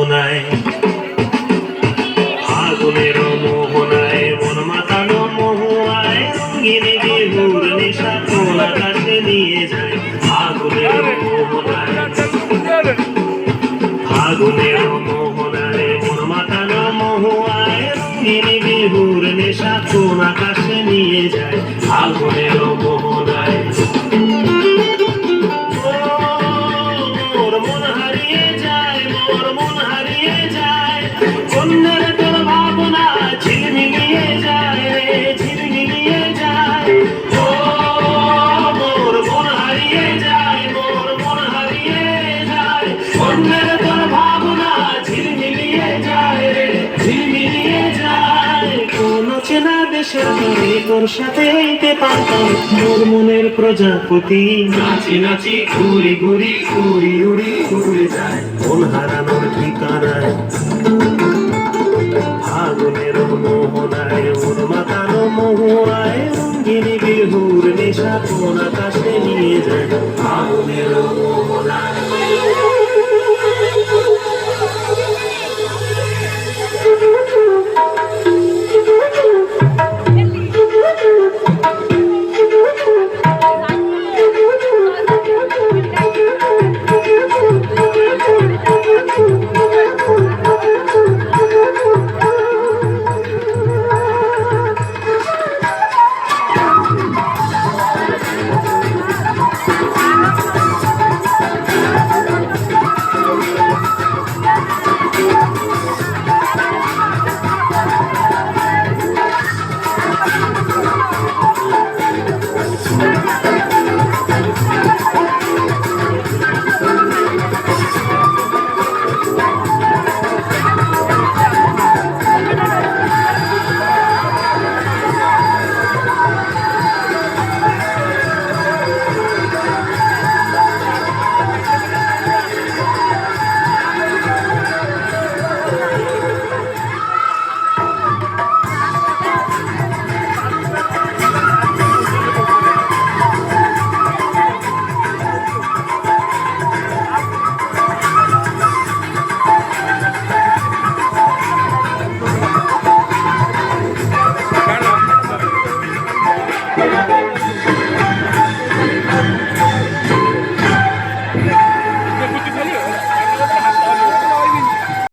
মোহনায়, আগুনের মোহনায় মন মাতানো মহুয়ায় রঙিন বিহুর নেশা কোন আকাশে নিয়ে যায়। আগুনের মোহনায়, আগুনের মোহনায় মন মাতানো মহুয়ায় রঙিন বিহুর নেশা কোন আকাশে নিয়ে যায়। আগুনের মোহনায় মোর মন হারিয়ে যায়, মোর মন হারিয়ে যায়, কন্যার তোর ভাবনা ঝিলমিলিয়ে যায় রে, ঝিলমিলিয়ে যায়। ও মোর মন হারিয়ে যায়, মোর মন হারিয়ে যায়, কন্যার তোর ভাবনা ঝিলমিলিয়ে যায় রে, ঝিলমিলিয়ে যায়। কোন চেনা দেশের তরে তোর সাথে এইতে পারতাম মোর মনের প্রজাপতি, নাচি নাচি ঘুরি ঘুরি উড়ি উড়ি উড়ে যায় মন হারানোর ঠিকানায়। আগুনের মোহনায় মন মাতানো মহুয়ায় রঙিন বিহুর নেশা কোন আকাশে নিয়ে যায়। আগুনের মোহনায়